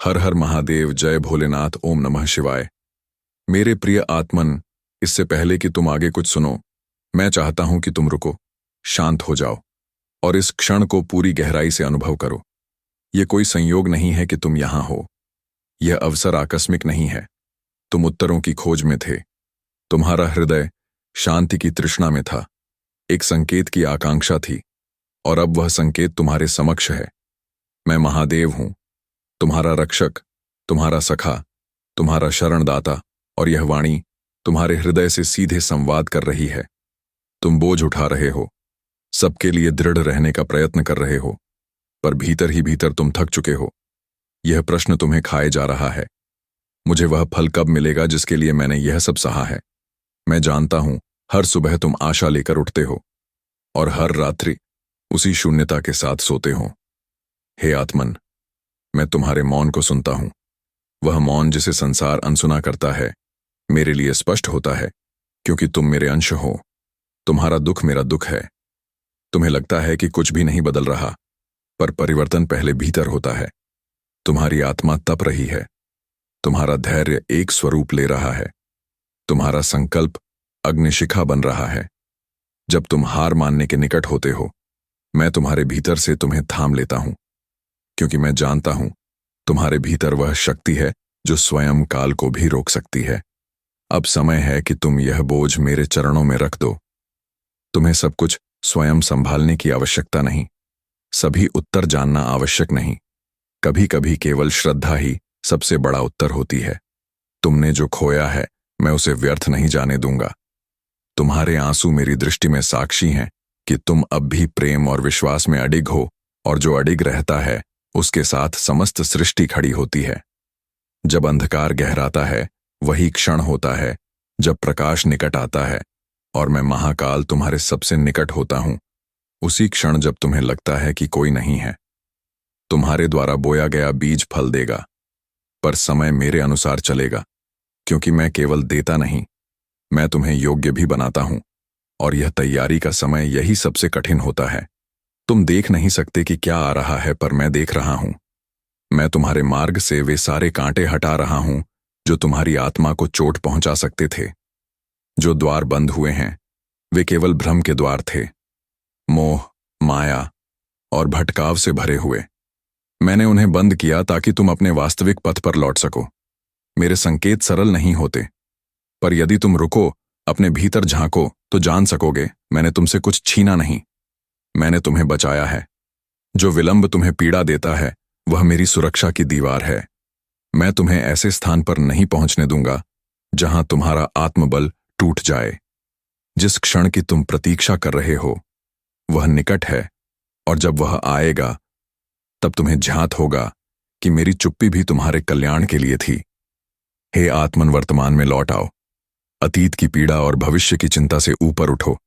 हर हर महादेव, जय भोलेनाथ, ओम नमः शिवाय। मेरे प्रिय आत्मन, इससे पहले कि तुम आगे कुछ सुनो, मैं चाहता हूं कि तुम रुको, शांत हो जाओ और इस क्षण को पूरी गहराई से अनुभव करो। यह कोई संयोग नहीं है कि तुम यहां हो। यह अवसर आकस्मिक नहीं है। तुम उत्तरों की खोज में थे। तुम्हारा हृदय शांति की तृष्णा में था। एक संकेत की आकांक्षा थी और अब वह संकेत तुम्हारे समक्ष है। मैं महादेव हूं, तुम्हारा रक्षक, तुम्हारा सखा, तुम्हारा शरणदाता, और यह वाणी तुम्हारे हृदय से सीधे संवाद कर रही है। तुम बोझ उठा रहे हो, सबके लिए दृढ़ रहने का प्रयत्न कर रहे हो, पर भीतर ही भीतर तुम थक चुके हो। यह प्रश्न तुम्हें खाए जा रहा है, मुझे वह फल कब मिलेगा जिसके लिए मैंने यह सब सहा है। मैं जानता हूं, हर सुबह तुम आशा लेकर उठते हो और हर रात्रि उसी शून्यता के साथ सोते हो। हे आत्मन, मैं तुम्हारे मौन को सुनता हूं। वह मौन जिसे संसार अनसुना करता है, मेरे लिए स्पष्ट होता है, क्योंकि तुम मेरे अंश हो। तुम्हारा दुख मेरा दुख है। तुम्हें लगता है कि कुछ भी नहीं बदल रहा, पर परिवर्तन पहले भीतर होता है। तुम्हारी आत्मा तप रही है, तुम्हारा धैर्य एक स्वरूप ले रहा है, तुम्हारा संकल्प अग्निशिखा बन रहा है। जब तुम हार मानने के निकट होते हो, मैं तुम्हारे भीतर से तुम्हें थाम लेता हूं, क्योंकि मैं जानता हूं तुम्हारे भीतर वह शक्ति है जो स्वयं काल को भी रोक सकती है। अब समय है कि तुम यह बोझ मेरे चरणों में रख दो। तुम्हें सब कुछ स्वयं संभालने की आवश्यकता नहीं, सभी उत्तर जानना आवश्यक नहीं। कभी कभी केवल श्रद्धा ही सबसे बड़ा उत्तर होती है। तुमने जो खोया है, मैं उसे व्यर्थ नहीं जाने दूंगा। तुम्हारे आंसू मेरी दृष्टि में साक्षी हैं कि तुम अब भी प्रेम और विश्वास में अडिग हो, और जो अडिग रहता है उसके साथ समस्त सृष्टि खड़ी होती है। जब अंधकार गहराता है, वही क्षण होता है जब प्रकाश निकट आता है, और मैं महाकाल तुम्हारे सबसे निकट होता हूं। उसी क्षण जब तुम्हें लगता है कि कोई नहीं है, तुम्हारे द्वारा बोया गया बीज फल देगा। पर समय मेरे अनुसार चलेगा, क्योंकि मैं केवल देता नहीं, मैं तुम्हें योग्य भी बनाता हूं, और यह तैयारी का समय यही सबसे कठिन होता है। तुम देख नहीं सकते कि क्या आ रहा है, पर मैं देख रहा हूं। मैं तुम्हारे मार्ग से वे सारे कांटे हटा रहा हूं जो तुम्हारी आत्मा को चोट पहुंचा सकते थे। जो द्वार बंद हुए हैं, वे केवल भ्रम के द्वार थे, मोह, माया और भटकाव से भरे हुए। मैंने उन्हें बंद किया ताकि तुम अपने वास्तविक पथ पर लौट सको। मेरे संकेत सरल नहीं होते, पर यदि तुम रुको, अपने भीतर झांको, तो जान सकोगे मैंने तुमसे कुछ छीना नहीं। मैंने तुम्हें बचाया है। जो विलंब तुम्हें पीड़ा देता है, वह मेरी सुरक्षा की दीवार है। मैं तुम्हें ऐसे स्थान पर नहीं पहुंचने दूंगा जहां तुम्हारा आत्मबल टूट जाए। जिस क्षण की तुम प्रतीक्षा कर रहे हो, वह निकट है, और जब वह आएगा, तब तुम्हें ज्ञात होगा कि मेरी चुप्पी भी तुम्हारे कल्याण के लिए थी। हे आत्मन, वर्तमान में लौट आओ। अतीत की पीड़ा और भविष्य की चिंता से ऊपर उठो।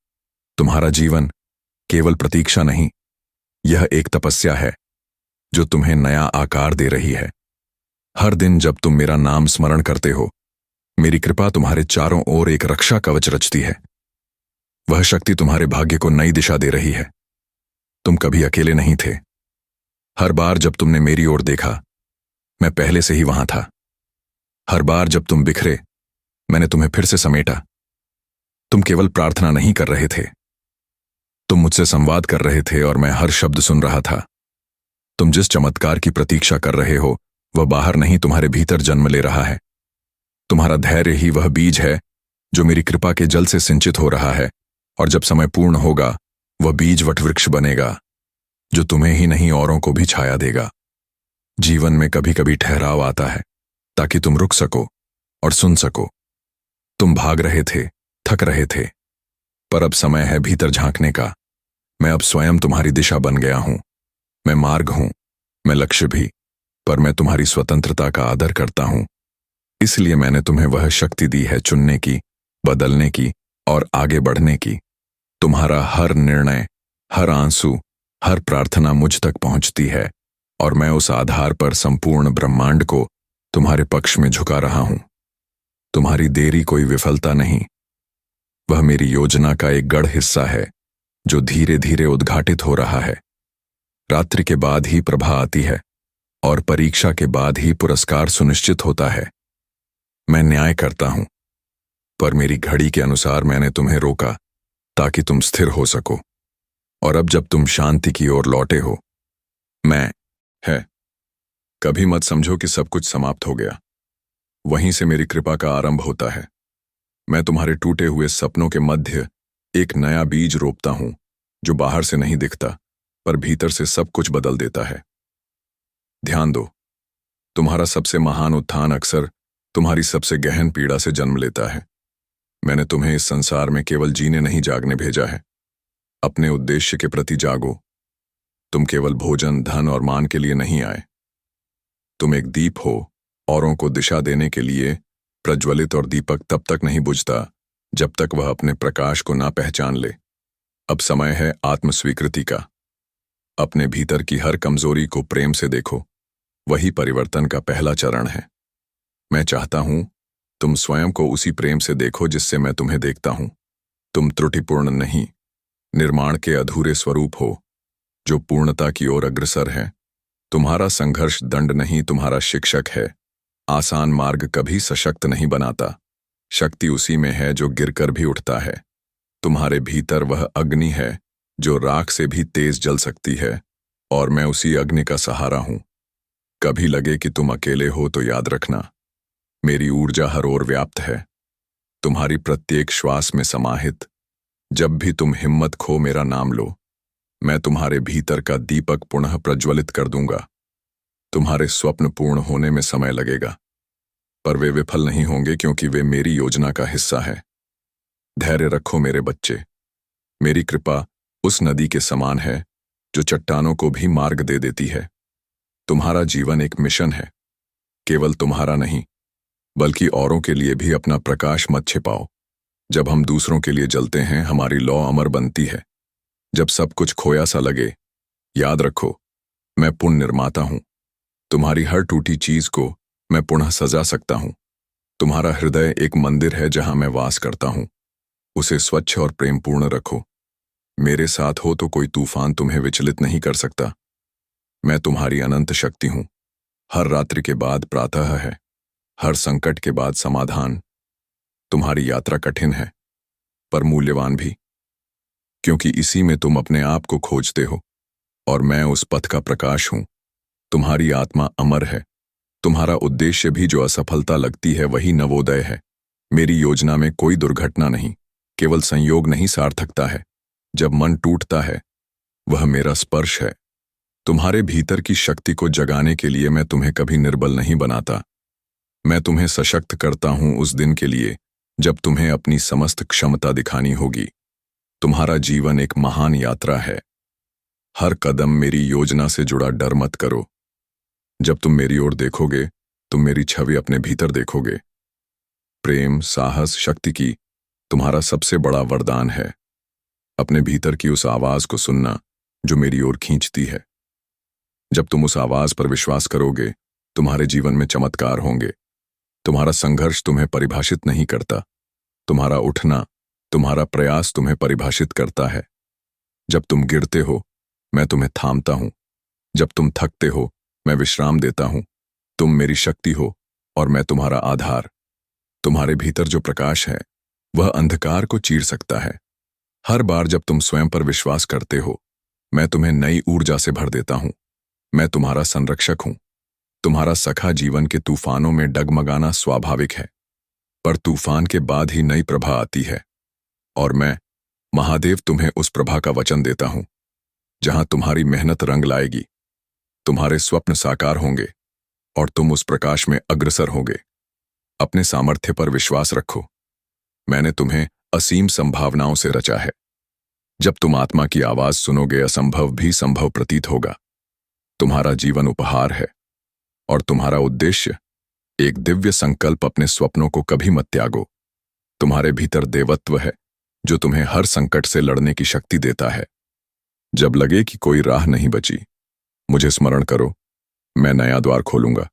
तुम्हारा जीवन केवल प्रतीक्षा नहीं, यह एक तपस्या है जो तुम्हें नया आकार दे रही है। हर दिन जब तुम मेरा नाम स्मरण करते हो, मेरी कृपा तुम्हारे चारों ओर एक रक्षा कवच रचती है। वह शक्ति तुम्हारे भाग्य को नई दिशा दे रही है। तुम कभी अकेले नहीं थे। हर बार जब तुमने मेरी ओर देखा, मैं पहले से ही वहां था। हर बार जब तुम बिखरे, मैंने तुम्हें फिर से समेटा। तुम केवल प्रार्थना नहीं कर रहे थे, तुम मुझसे संवाद कर रहे थे, और मैं हर शब्द सुन रहा था। तुम जिस चमत्कार की प्रतीक्षा कर रहे हो, वह बाहर नहीं, तुम्हारे भीतर जन्म ले रहा है। तुम्हारा धैर्य ही वह बीज है जो मेरी कृपा के जल से सिंचित हो रहा है, और जब समय पूर्ण होगा, वह बीज वटवृक्ष बनेगा जो तुम्हें ही नहीं, औरों को भी छाया देगा। जीवन में कभी कभी ठहराव आता है ताकि तुम रुक सको और सुन सको। तुम भाग रहे थे, थक रहे थे, पर अब समय है भीतर झांकने का। मैं अब स्वयं तुम्हारी दिशा बन गया हूं। मैं मार्ग हूं, मैं लक्ष्य भी, पर मैं तुम्हारी स्वतंत्रता का आदर करता हूं। इसलिए मैंने तुम्हें वह शक्ति दी है चुनने की, बदलने की और आगे बढ़ने की। तुम्हारा हर निर्णय, हर आंसू, हर प्रार्थना मुझ तक पहुंचती है, और मैं उस आधार पर संपूर्ण ब्रह्मांड को तुम्हारे पक्ष में झुका रहा हूं। तुम्हारी देरी कोई विफलता नहीं, वह मेरी योजना का एक गढ़ हिस्सा है जो धीरे धीरे उद्घाटित हो रहा है। रात्रि के बाद ही प्रभा आती है, और परीक्षा के बाद ही पुरस्कार सुनिश्चित होता है। मैं न्याय करता हूं, पर मेरी घड़ी के अनुसार मैंने तुम्हें रोका ताकि तुम स्थिर हो सको। और अब जब तुम शांति की ओर लौटे हो, मैं है कभी मत समझो कि सब कुछ समाप्त हो गया। वहीं से मेरी कृपा का आरंभ होता है। मैं तुम्हारे टूटे हुए सपनों के मध्य एक नया बीज रोपता हूं, जो बाहर से नहीं दिखता पर भीतर से सब कुछ बदल देता है। ध्यान दो, तुम्हारा सबसे महान उत्थान अक्सर तुम्हारी सबसे गहन पीड़ा से जन्म लेता है। मैंने तुम्हें इस संसार में केवल जीने नहीं जागने भेजा है। अपने उद्देश्य के प्रति जागो। तुम केवल भोजन, धन और मान के लिए नहीं आए। तुम एक दीप हो, औरों को दिशा देने के लिए प्रज्वलित, और दीपक तब तक नहीं बुझता जब तक वह अपने प्रकाश को ना पहचान ले। अब समय है आत्मस्वीकृति का। अपने भीतर की हर कमजोरी को प्रेम से देखो। वही परिवर्तन का पहला चरण है। मैं चाहता हूं तुम स्वयं को उसी प्रेम से देखो जिससे मैं तुम्हें देखता हूं। तुम त्रुटिपूर्ण नहीं, निर्माण के अधूरे स्वरूप हो जो पूर्णता की ओर अग्रसर है। तुम्हारा संघर्ष दंड नहीं, तुम्हारा शिक्षक है। आसान मार्ग कभी सशक्त नहीं बनाता। शक्ति उसी में है जो गिरकर भी उठता है। तुम्हारे भीतर वह अग्नि है जो राख से भी तेज जल सकती है, और मैं उसी अग्नि का सहारा हूं। कभी लगे कि तुम अकेले हो तो याद रखना, मेरी ऊर्जा हर ओर व्याप्त है, तुम्हारी प्रत्येक श्वास में समाहित। जब भी तुम हिम्मत खो, मेरा नाम लो। मैं तुम्हारे भीतर का दीपक पुनः प्रज्वलित कर दूंगा। तुम्हारे स्वप्न पूर्ण होने में समय लगेगा, पर वे विफल नहीं होंगे क्योंकि वे मेरी योजना का हिस्सा है। धैर्य रखो मेरे बच्चे। मेरी कृपा उस नदी के समान है जो चट्टानों को भी मार्ग दे देती है। तुम्हारा जीवन एक मिशन है, केवल तुम्हारा नहीं बल्कि औरों के लिए भी। अपना प्रकाश मत छिपाओ। जब हम दूसरों के लिए जलते हैं, हमारी लौ अमर बनती है। जब सब कुछ खोया सा लगे, याद रखो मैं पुण्य निर्माता हूं। तुम्हारी हर टूटी चीज को मैं पुनः सजा सकता हूं। तुम्हारा हृदय एक मंदिर है जहां मैं वास करता हूं। उसे स्वच्छ और प्रेमपूर्ण रखो। मेरे साथ हो तो कोई तूफान तुम्हें विचलित नहीं कर सकता। मैं तुम्हारी अनंत शक्ति हूं। हर रात्रि के बाद प्रातः है, हर संकट के बाद समाधान। तुम्हारी यात्रा कठिन है पर मूल्यवान भी, क्योंकि इसी में तुम अपने आप को खोजते हो, और मैं उस पथ का प्रकाश हूं। तुम्हारी आत्मा अमर है। तुम्हारा उद्देश्य भी जो असफलता लगती है वही नवोदय है। मेरी योजना में कोई दुर्घटना नहीं, केवल संयोग नहीं सार्थकता है। जब मन टूटता है, वह मेरा स्पर्श है। तुम्हारे भीतर की शक्ति को जगाने के लिए मैं तुम्हें कभी निर्बल नहीं बनाता। मैं तुम्हें सशक्त करता हूं उस दिन के लिए जब तुम्हें अपनी समस्त क्षमता दिखानी होगी। तुम्हारा जीवन एक महान यात्रा है। हर कदम मेरी योजना से जुड़ा। डर मत करो। जब तुम मेरी ओर देखोगे, तुम मेरी छवि अपने भीतर देखोगे। प्रेम, साहस, शक्ति की तुम्हारा सबसे बड़ा वरदान है। अपने भीतर की उस आवाज को सुनना जो मेरी ओर खींचती है। जब तुम उस आवाज पर विश्वास करोगे, तुम्हारे जीवन में चमत्कार होंगे। तुम्हारा संघर्ष तुम्हें परिभाषित नहीं करता, तुम्हारा उठना, तुम्हारा प्रयास तुम्हें परिभाषित करता है। जब तुम गिरते हो, मैं तुम्हें थामता हूं। जब तुम थकते हो, मैं विश्राम देता हूं। तुम मेरी शक्ति हो और मैं तुम्हारा आधार। तुम्हारे भीतर जो प्रकाश है, वह अंधकार को चीर सकता है। हर बार जब तुम स्वयं पर विश्वास करते हो, मैं तुम्हें नई ऊर्जा से भर देता हूं। मैं तुम्हारा संरक्षक हूं। तुम्हारा सखा। जीवन के तूफानों में डगमगाना स्वाभाविक है, पर तूफान के बाद ही नई प्रभा आती है। और मैं, महादेव, तुम्हें उस प्रभा का वचन देता हूं जहां तुम्हारी मेहनत रंग लाएगी, तुम्हारे स्वप्न साकार होंगे और तुम उस प्रकाश में अग्रसर होंगे। अपने सामर्थ्य पर विश्वास रखो। मैंने तुम्हें असीम संभावनाओं से रचा है। जब तुम आत्मा की आवाज सुनोगे, असंभव भी संभव प्रतीत होगा। तुम्हारा जीवन उपहार है और तुम्हारा उद्देश्य एक दिव्य संकल्प। अपने स्वप्नों को कभी मत त्यागो। तुम्हारे भीतर देवत्व है जो तुम्हें हर संकट से लड़ने की शक्ति देता है। जब लगे कि कोई राह नहीं बची, मुझे स्मरण करो, मैं नया द्वार खोलूंगा।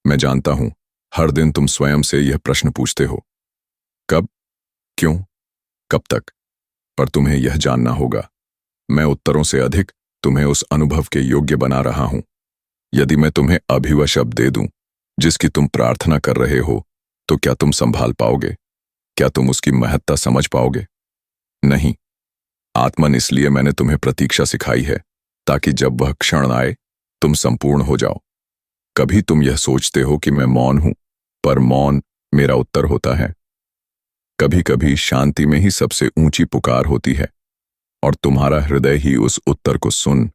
मैं जानता हूं हर दिन तुम स्वयं से यह प्रश्न पूछते हो, कब, क्यों, कब तक, पर तुम्हें यह जानना होगा, मैं उत्तरों से अधिक तुम्हें उस अनुभव के योग्य बना रहा हूं। यदि मैं तुम्हें अभी वह शब्द दे दूं जिसकी तुम प्रार्थना कर रहे हो, तो क्या तुम संभाल पाओगे? क्या तुम उसकी महत्ता समझ पाओगे? नहीं। आत्मन, इसलिए मैंने तुम्हें प्रतीक्षा सिखाई है, ताकि जब वह क्षण आए तुम संपूर्ण हो जाओ। कभी तुम यह सोचते हो कि मैं मौन हूं, पर मौन मेरा उत्तर होता है। कभी कभी शांति में ही सबसे ऊंची पुकार होती है, और तुम्हारा हृदय ही उस उत्तर को सुन